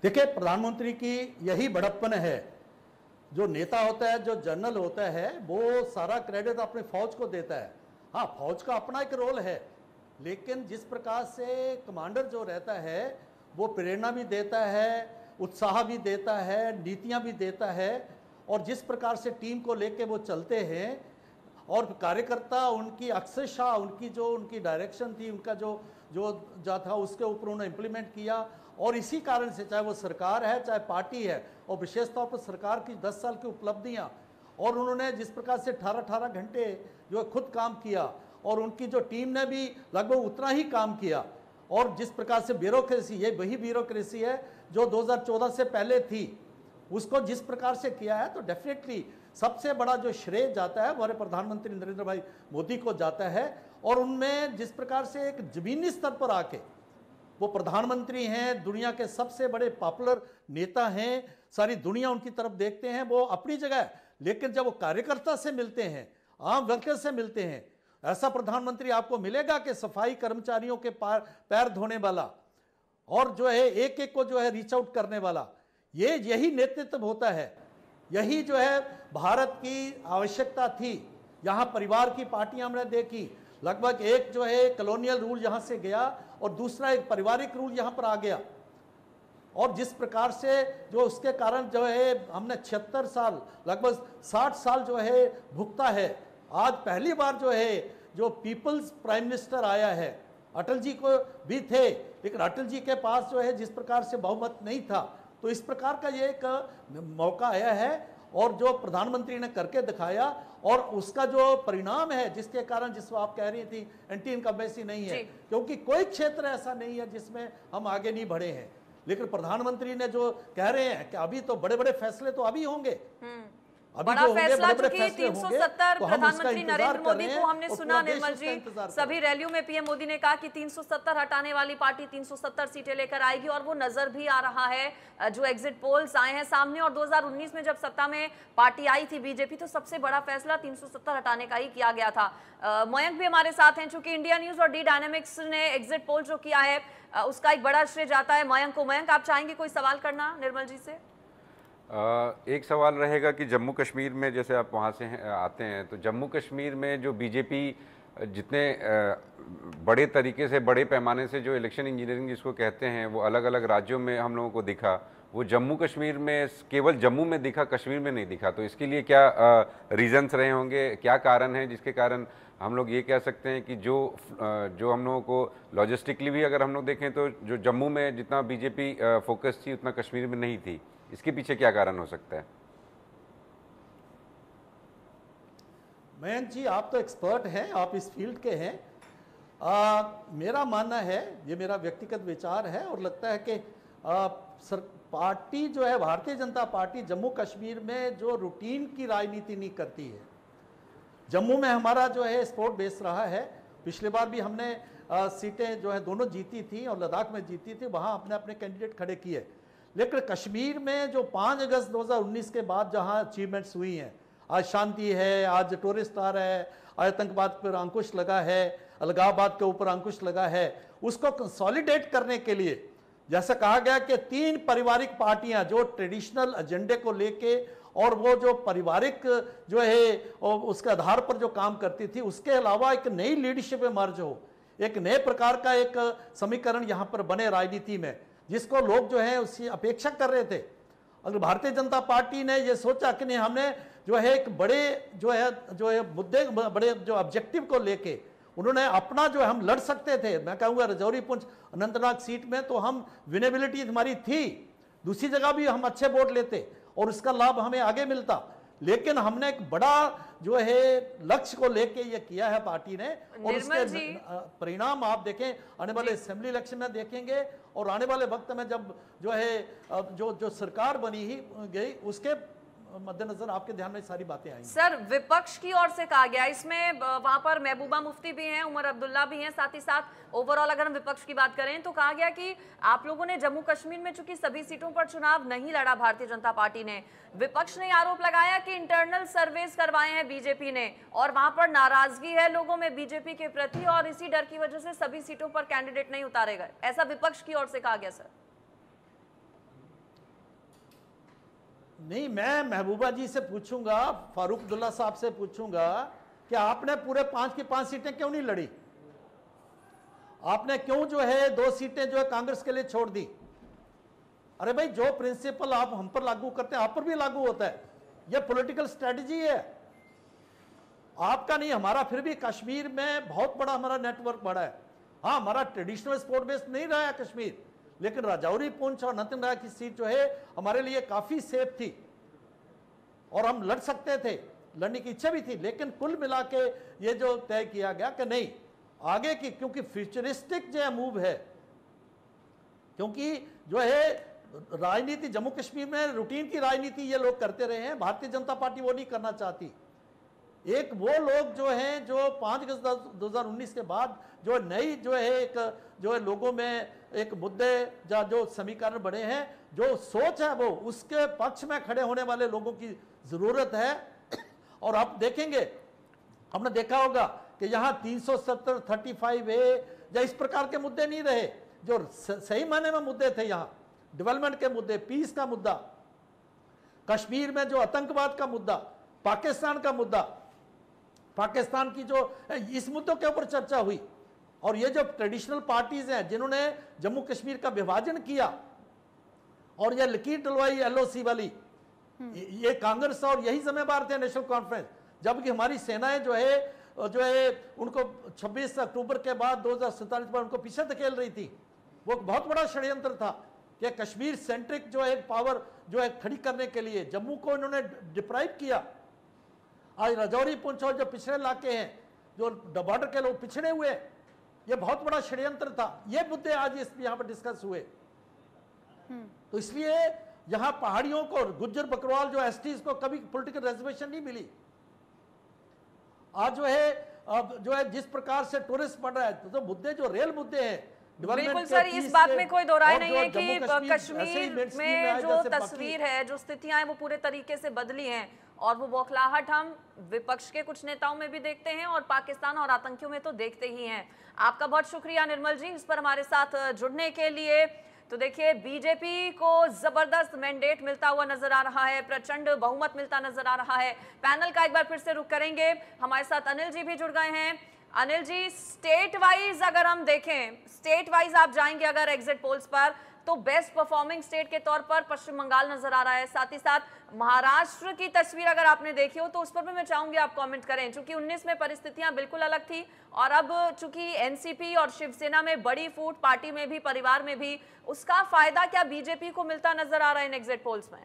देखिए, प्रधानमंत्री की यही बड़प्पन है। जो नेता होता है, जो जनरल होता है, वो सारा क्रेडिट अपने फौज को देता है। हाँ, फौज का अपना एक रोल है, लेकिन जिस प्रकार से कमांडर जो रहता है वो प्रेरणा भी देता है, उत्साह भी देता है, नीतियां भी देता है, और जिस प्रकार से टीम को लेके वो चलते हैं और कार्यकर्ता उनकी अक्षरशः उनकी डायरेक्शन थी, उनका जो जो जो था उसके ऊपर उन्होंने इम्प्लीमेंट किया। और इसी कारण से चाहे वो सरकार है चाहे पार्टी है, और विशेष तौर पर सरकार की 10 साल की उपलब्धियां, और उन्होंने जिस प्रकार से 18-18 घंटे जो खुद काम किया, और उनकी जो टीम ने भी लगभग उतना ही काम किया, और जिस प्रकार से ब्यूरोक्रेसी, ये वही ब्यूरोक्रेसी है जो 2014 से पहले थी, उसको जिस प्रकार से किया है, तो डेफिनेटली सबसे बड़ा जो श्रेय जाता है हमारे प्रधानमंत्री नरेंद्र भाई मोदी को जाता है। और उनमें जिस प्रकार से एक जमीनी स्तर पर आके वो प्रधानमंत्री हैं, दुनिया के सबसे बड़े पॉपुलर नेता हैं, सारी दुनिया उनकी तरफ देखते हैं, वो अपनी जगह है, लेकिन जब वो कार्यकर्ता से मिलते हैं, आम वर्कर से मिलते हैं, ऐसा प्रधानमंत्री आपको मिलेगा कि सफाई कर्मचारियों के पैर धोने वाला, और जो है एक एक को जो है रीच आउट करने वाला, ये यही नेतृत्व होता है। यही जो है भारत की आवश्यकता थी। यहाँ परिवार की पार्टियां हमने देखी, लगभग एक जो है कॉलोनियल रूल यहाँ से गया और दूसरा एक पारिवारिक रूल यहाँ पर आ गया, और जिस प्रकार से जो उसके कारण जो है हमने 76 साल, लगभग 60 साल जो है भुगता है। आज पहली बार जो है जो पीपल्स प्राइम मिनिस्टर आया है, अटल जी को भी थे, लेकिन अटल जी के पास जो है जिस प्रकार से बहुमत नहीं था, तो इस प्रकार का ये एक मौका आया है, और जो प्रधानमंत्री ने करके दिखाया, और उसका जो परिणाम है, जिसके कारण जिसको आप कह रही थी एंटी इनकम्बेंसी नहीं है, क्योंकि कोई क्षेत्र ऐसा नहीं है जिसमें हम आगे नहीं बढ़े हैं। लेकिन प्रधानमंत्री ने जो कह रहे हैं कि अभी तो बड़े बड़े फैसले तो अभी होंगे, बड़ा फैसला चूंकि 370 प्रधानमंत्री नरेंद्र मोदी को हमने सुना, निर्मल जी, सभी रैलियों में पीएम मोदी ने कहा कि 370 हटाने वाली पार्टी 370 सीटें लेकर आएगी, और वो नजर भी आ रहा है। जो एग्जिट पोल्स आए हैं सामने, और 2019 में जब सत्ता में पार्टी आई थी बीजेपी, तो सबसे बड़ा फैसला 370 हटाने का ही किया गया था। मयंक भी हमारे साथ हैं, चूंकि इंडिया न्यूज और डी डायनेमिक्स ने एग्जिट पोल जो किया है उसका एक बड़ा श्रेय जाता है मयंक को। मयंक, आप चाहेंगे कोई सवाल करना निर्मल जी से? एक सवाल रहेगा कि जम्मू कश्मीर में, जैसे आप वहाँ से आते हैं, तो जम्मू कश्मीर में जो बीजेपी जितने बड़े तरीके से, बड़े पैमाने से जो इलेक्शन इंजीनियरिंग जिसको कहते हैं, वो अलग अलग राज्यों में हम लोगों को दिखा, वो जम्मू कश्मीर में केवल जम्मू में दिखा, कश्मीर में नहीं दिखा। तो इसके लिए क्या रीजंस रहे होंगे, क्या कारण है जिसके कारण हम लोग ये कह सकते हैं कि जो हम लोगों को लॉजिस्टिकली भी अगर हम लोग देखें तो जो जम्मू में जितना बीजेपी फोकस थी उतना कश्मीर में नहीं थी, इसके पीछे क्या कारण हो सकता है? मयंक जी, आप तो एक्सपर्ट हैं, आप इस फील्ड के हैं। मेरा मानना है, ये मेरा व्यक्तिगत विचार है, और लगता है कि पार्टी जो है भारतीय जनता पार्टी जम्मू कश्मीर में जो रूटीन की राजनीति नहीं करती है। जम्मू में हमारा जो है स्पोर्ट बेस रहा है, पिछले बार भी हमने सीटें जो है दोनों जीती थी, और लद्दाख में जीती थी, वहाँ अपने अपने कैंडिडेट खड़े किए। लेकिन कश्मीर में जो 5 अगस्त 2019 के बाद जहां अचीवमेंट्स हुई हैं, आज शांति है, आज टूरिस्ट आ रहा है, आतंकवाद पर अंकुश लगा है, अलगाववाद के ऊपर अंकुश लगा है, उसको कंसोलिडेट करने के लिए जैसा कहा गया कि 3 पारिवारिक पार्टियां जो ट्रेडिशनल एजेंडे को लेके, और वो जो पारिवारिक जो है उसके आधार पर जो काम करती थी, उसके अलावा एक नई लीडरशिप इमर्ज हो, एक नए प्रकार का एक समीकरण यहाँ पर बने राजनीति में, जिसको लोग जो है उसकी अपेक्षा कर रहे थे। अगर भारतीय जनता पार्टी ने ये सोचा कि नहीं, हमने जो है एक बड़े जो है मुद्दे, बड़े जो ऑब्जेक्टिव को लेके उन्होंने अपना जो है हम लड़ सकते थे। मैं कहूँगा रजौरी पुंछ अनंतनाग सीट में तो हम विनेबिलिटी हमारी थी, दूसरी जगह भी हम अच्छे वोट लेते और उसका लाभ हमें आगे मिलता, लेकिन हमने एक बड़ा जो है लक्ष्य को लेके ये किया है पार्टी ने, और उसके परिणाम आप देखें आने वाले असेंबली इलेक्शन में देखेंगे, और आने वाले वक्त में जब जो है जो सरकार बनी ही गई उसके मद्देनजर आपके ध्यान में सारी बातें आएंगी। सर, विपक्ष की ओर से कहा गया, इसमें वहां पर महबूबा मुफ्ती भी हैं, उमर अब्दुल्ला भी हैं, साथ ही साथ ओवरऑल अगर हम विपक्ष की बात करें तो कहा गया कि आप लोगों ने जम्मू कश्मीर में चूंकि सभी सीटों पर चुनाव नहीं लड़ा भारतीय जनता पार्टी ने, विपक्ष ने आरोप लगाया कि इंटरनल सर्वेस करवाए हैं बीजेपी ने, और वहां पर नाराजगी है लोगों में बीजेपी के प्रति, और इसी डर की वजह से सभी सीटों पर कैंडिडेट नहीं उतारे गए, ऐसा विपक्ष की ओर से कहा गया। सर, नहीं, मैं महबूबा जी से पूछूंगा, फारूक अब्दुल्ला साहब से पूछूंगा कि आपने पूरे 5 की 5 सीटें क्यों नहीं लड़ी? आपने क्यों जो है 2 सीटें जो है कांग्रेस के लिए छोड़ दी? अरे भाई, जो प्रिंसिपल आप हम पर लागू करते हैं आप पर भी लागू होता है। यह पॉलिटिकल स्ट्रेटजी है आपका, नहीं हमारा। फिर भी कश्मीर में बहुत बड़ा हमारा नेटवर्क बढ़ा है। हाँ, हमारा ट्रेडिशनल स्पोर्ट बेस नहीं रहा है कश्मीर, लेकिन राजौरी, पुंछ और अनंतनाग की सीट जो है हमारे लिए काफी सेफ थी और हम लड़ सकते थे, लड़ने की इच्छा भी थी। लेकिन कुल मिला के ये जो तय किया गया कि नहीं आगे की, क्योंकि फ्यूचरिस्टिक जो मूव है, क्योंकि जो है राजनीति जम्मू कश्मीर में रूटीन की राजनीति ये लोग करते रहे हैं, भारतीय जनता पार्टी वो नहीं करना चाहती। एक वो लोग जो हैं जो 5 अगस्त 2019 के बाद जो नई जो है एक जो है लोगों में एक मुद्दे जो समीकरण बने हैं, जो सोच है वो उसके पक्ष में खड़े होने वाले लोगों की जरूरत है। और आप देखेंगे, हमने देखा होगा कि यहाँ 370 35A या इस प्रकार के मुद्दे नहीं रहे जो सही मायने में मुद्दे थे। यहाँ डेवलपमेंट के मुद्दे, पीस का मुद्दा, कश्मीर में जो आतंकवाद का मुद्दा, पाकिस्तान का मुद्दा, पाकिस्तान की जो इस मुद्दों के ऊपर चर्चा हुई। और ये जो ट्रेडिशनल पार्टीज हैं जिन्होंने जम्मू कश्मीर का विभाजन किया और ये लकीर डलवाई LOC वाली, ये कांग्रेस और यही जिम्मेदार थे नेशनल कॉन्फ्रेंस। जबकि हमारी सेनाएं जो है उनको 26 अक्टूबर के बाद 2047 पर उनको पीछे धकेल रही थी। वो बहुत बड़ा षड्यंत्र था कि कश्मीर सेंट्रिक जो है पावर जो है खड़ी करने के लिए जम्मू को इन्होंने डिप्राइव किया। आज राजौरी, पुंछ और जो पिछड़े इलाके हैं, जो बॉर्डर के लोग पिछड़े हुए, ये बहुत बड़ा षड्यंत्र था। ये मुद्दे आज यहाँ पर डिस्कस हुए। तो इसलिए यहाँ पहाड़ियों को, गुज्जर बकरवाल जो STs को कभी पॉलिटिकल रिजर्वेशन नहीं मिली। आज जो है जिस प्रकार से टूरिस्ट बढ़ रहा है, तो मुद्दे जो रियल मुद्दे हैं, बिल्कुल सर, इस बात में कोई दो राय नहीं है कि कश्मीर में जो तस्वीर है, जो स्थितियां हैं, वो पूरे तरीके से बदली हैं। और वो बौखलाहट हम विपक्ष के कुछ नेताओं में भी देखते हैं और पाकिस्तान और आतंकियों में तो देखते ही हैं। आपका बहुत शुक्रिया निर्मल जी इस पर हमारे साथ जुड़ने के लिए। तो देखिए, बीजेपी को जबरदस्त मैंडेट मिलता हुआ नजर आ रहा है, प्रचंड बहुमत मिलता नजर आ रहा है। पैनल का एक बार फिर से रुख करेंगे, हमारे साथ अनिल जी भी जुड़ गए हैं। अनिल जी, स्टेट वाइज अगर हम देखें, स्टेट वाइज आप जाएंगे अगर एग्जिट पोल्स पर, तो बेस्ट परफॉर्मिंग स्टेट के तौर पर पश्चिम बंगाल नजर आ रहा है। साथ ही साथ महाराष्ट्र की तस्वीर अगर आपने देखी हो तो उस पर भी मैं चाहूंगी आप कमेंट करें, क्योंकि 19 में परिस्थितियां बिल्कुल अलग थी और अब चूंकि एनसीपी और शिवसेना में बड़ी फूट, पार्टी में भी, परिवार में भी, उसका फायदा क्या बीजेपी को मिलता नजर आ रहा है इन एग्जिट पोल्स में?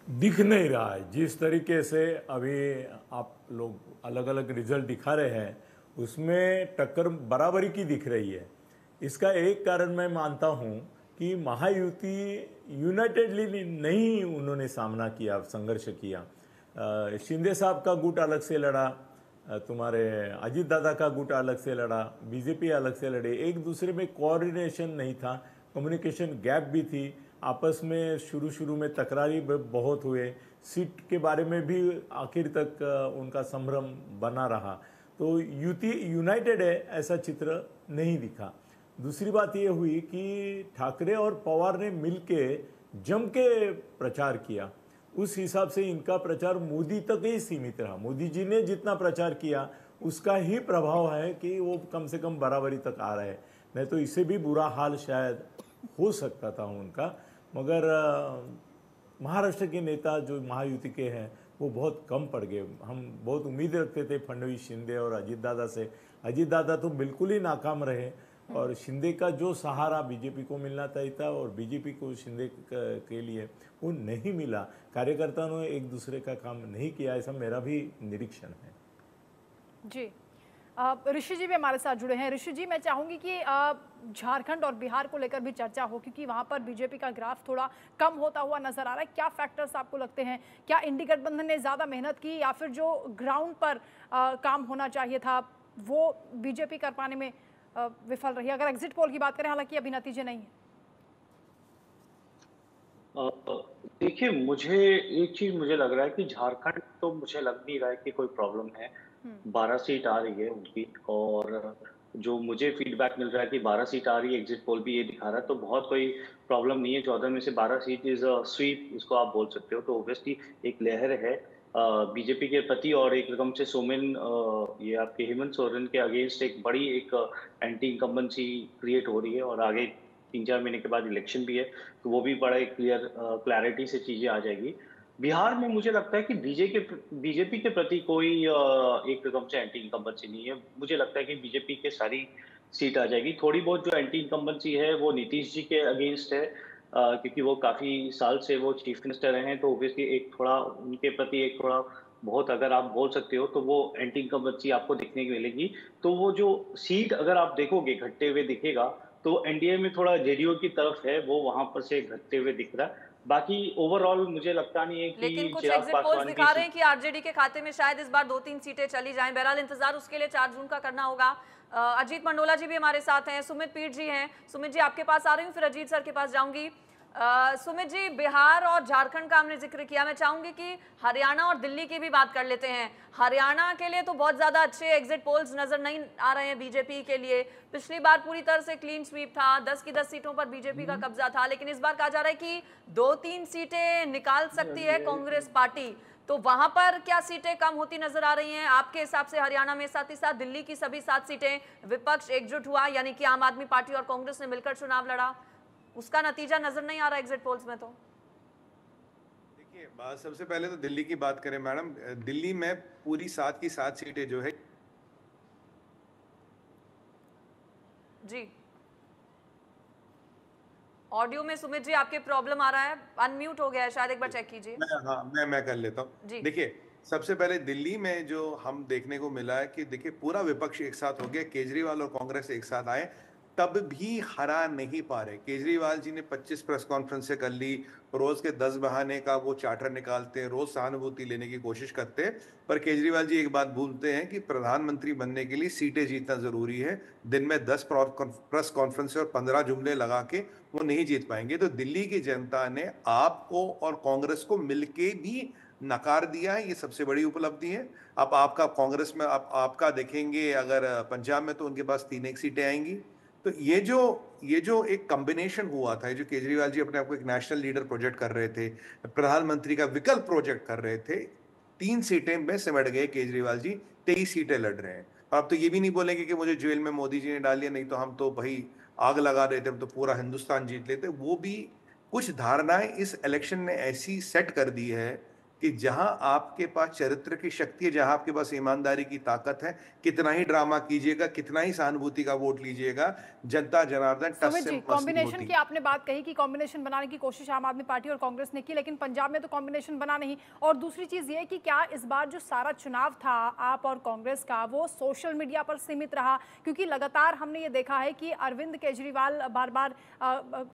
दिख नहीं रहा है। जिस तरीके से अभी आप लोग अलग अलग रिजल्ट दिखा रहे हैं उसमें टक्कर बराबरी की दिख रही है। इसका एक कारण मैं मानता हूं कि महायुति यूनाइटेडली नहीं उन्होंने सामना किया, संघर्ष किया। शिंदे साहब का गुट अलग से लड़ा, तुम्हारे अजीत दादा का गुट अलग से लड़ा, बीजेपी अलग से लड़े। एक दूसरे में कोऑर्डिनेशन नहीं था, कम्युनिकेशन गैप भी थी। आपस में शुरू में तकरारी बहुत हुए, सीट के बारे में भी आखिर तक उनका संभ्रम बना रहा। तो यूनाइटेड है ऐसा चित्र नहीं दिखा। दूसरी बात ये हुई कि ठाकरे और पवार ने मिलके जम के प्रचार किया। उस हिसाब से इनका प्रचार मोदी तक ही सीमित रहा। मोदी जी ने जितना प्रचार किया उसका ही प्रभाव है कि वो कम से कम बराबरी तक आ रहे हैं, नहीं तो इससे भी बुरा हाल शायद हो सकता था उनका। मगर महाराष्ट्र के नेता जो महायुति के हैं वो बहुत कम पड़ गए। हम बहुत उम्मीद रखते थे फडणवीस, शिंदे और अजीत दादा से। अजीत दादा तो बिल्कुल ही नाकाम रहे और शिंदे का जो सहारा बीजेपी को मिलना चाहिए था और बीजेपी को शिंदे के लिए वो नहीं मिला। कार्यकर्ताओं ने एक दूसरे का काम नहीं किया, ऐसा मेरा भी निरीक्षण है। जी, ऋषि जी भी हमारे साथ जुड़े हैं। ऋषि जी, मैं चाहूंगी कि झारखंड और बिहार को लेकर भी चर्चा हो, क्योंकि वहां पर बीजेपी का ग्राफ थोड़ा कम होता हुआ नजर आ रहा है। क्या फैक्टर्स आपको लगते हैं? क्या इंडी गठबंधन ने ज्यादा मेहनत की या फिर जो ग्राउंड पर काम होना चाहिए था वो बीजेपी कर पाने में विफल रही? अगर एग्जिट पोल की बात करें, हालांकि अभी नतीजे नहीं है। देखिए, मुझे एक चीज मुझे लग रहा है कि झारखंड तो मुझे लग नहीं रहा है कि कोई प्रॉब्लम है। 12 सीट आ रही है उनकी और जो मुझे फीडबैक मिल रहा है कि 12 सीट आ रही है, एग्जिट पोल भी ये दिखा रहा है, तो बहुत कोई प्रॉब्लम नहीं है। 14 में से 12 सीट इज स्वीप, इसको आप बोल सकते हो। तो ऑब्वियसली एक लहर है बीजेपी के प्रति, और एक रकम से सोमेन ये आपके हेमंत सोरेन के अगेंस्ट एक बड़ी एक एंटी इनकम्बेंसी क्रिएट हो रही है, और आगे 3-4 महीने के बाद इलेक्शन भी है, तो वो भी बड़ा एक क्लैरिटी से चीजें आ जाएगी। बिहार में मुझे लगता है कि बीजेपी के प्रति कोई एक रकम से एंटी इनकम्बेंसी नहीं है। मुझे लगता है कि बीजेपी के सारी सीट आ जाएगी। थोड़ी बहुत जो एंटी इनकम्बेंसी है वो नीतीश जी के अगेंस्ट है, क्योंकि वो काफी साल से वो चीफ मिनिस्टर रहे हैं, तो ऑब्वियसली एक थोड़ा उनके प्रति एक थोड़ा बहुत, अगर आप बोल सकते हो, तो वो एंटी इनकम्बेंसी आपको देखने को मिलेगी। तो वो जो सीट अगर आप देखोगे घटते हुए दिखेगा, तो एनडीए में थोड़ा जेडीयू की तरफ है, वो वहां पर से घटते हुए दिख रहा है। बाकी ओवरऑल मुझे लगता नहीं है कि लेकिन कुछ चिराग एग्जिट पोल्स पासवान दिखा रहे की हैं कि आरजेडी के खाते में शायद इस बार 2-3 सीटें चली जाएं। बहरहाल इंतजार उसके लिए 4 जून का करना होगा। अजीत मंडोला जी भी हमारे साथ हैं, सुमित पीठ जी हैं। सुमित जी आपके पास आ रही हूँ, फिर अजीत सर के पास जाऊंगी। सुमित जी, बिहार और झारखंड का हमने जिक्र किया, मैं चाहूंगी कि हरियाणा और दिल्ली की भी बात कर लेते हैं। हरियाणा के लिए तो बहुत ज्यादा अच्छे एग्जिट पोल्स नजर नहीं आ रहे हैं बीजेपी के लिए। पिछली बार पूरी तरह से क्लीन स्वीप था, 10 की 10 सीटों पर बीजेपी का कब्जा था, लेकिन इस बार कहा जा रहा है कि 2-3 सीटें निकाल सकती है कांग्रेस पार्टी। तो वहां पर क्या सीटें कम होती नजर आ रही हैं आपके हिसाब से हरियाणा में? साथ ही साथ दिल्ली की सभी 7 सीटें विपक्ष एकजुट हुआ, यानी कि आम आदमी पार्टी और कांग्रेस ने मिलकर चुनाव लड़ा, उसका नतीजा नजर नहीं आ रहा एग्जिट पोल्स में। तो देखिए, सबसे पहले तो दिल्ली की बात करें मैडम, दिल्ली में पूरी 7 की 7 सीटें जो है जी, ऑडियो में सुमित जी आपके प्रॉब्लम आ रहा है, अनम्यूट हो गया है शायद, एक बार चेक कीजिए। मैं कर लेता हूँ। देखिए, सबसे पहले दिल्ली में जो हम देखने को मिला है कि देखिए पूरा विपक्ष एक साथ हो गया, केजरीवाल और कांग्रेस एक साथ आए, तब भी हरा नहीं पा रहे। केजरीवाल जी ने 25 प्रेस कॉन्फ्रेंस से कर ली, रोज के 10 बहाने का वो चार्टर निकालते हैं, रोज सहानुभूति लेने की कोशिश करते हैं, पर केजरीवाल जी एक बात भूलते हैं कि प्रधानमंत्री बनने के लिए सीटें जीतना जरूरी है। दिन में 10 प्रेस कॉन्फ्रेंस और 15 जुमले लगा के वो नहीं जीत पाएंगे। तो दिल्ली की जनता ने आपको और कांग्रेस को मिलके भी नकार दिया है, ये सबसे बड़ी उपलब्धि है। अब आपका कांग्रेस में आपका देखेंगे, अगर पंजाब में तो उनके पास 3 एक सीटें आएंगी। तो ये जो एक कॉम्बिनेशन हुआ था, जो केजरीवाल जी अपने आप को एक नेशनल लीडर प्रोजेक्ट कर रहे थे, प्रधानमंत्री का विकल्प प्रोजेक्ट कर रहे थे, 3 सीटें में सिमट गए केजरीवाल जी, 23 सीटें लड़ रहे हैं। अब तो ये भी नहीं बोलेंगे कि मुझे जेल में मोदी जी ने डाल दिया, नहीं तो हम तो भाई आग लगा रहे थे, हम तो पूरा हिंदुस्तान जीत लेते। वो भी कुछ धारणाएं इस इलेक्शन ने ऐसी सेट कर दी है कि जहां आपके पास चरित्र की शक्ति है, जहां आपके पास ईमानदारी की ताकत है, कितना ही ड्रामा कीजिएगा, कितना ही सहानुभूति का वोट लीजिएगा, जनता जनार्दन टस से मस कॉम्बिनेशन की आपने बात कही कि कॉम्बिनेशन बनाने की कोशिश आम आदमी पार्टी और कांग्रेस ने की, लेकिन पंजाब में तो कॉम्बिनेशन बना नहीं। और दूसरी चीज ये कि क्या इस बार जो सारा चुनाव था आप और कांग्रेस का, वो सोशल मीडिया पर सीमित रहा? क्योंकि लगातार हमने ये देखा है कि अरविंद केजरीवाल बार बार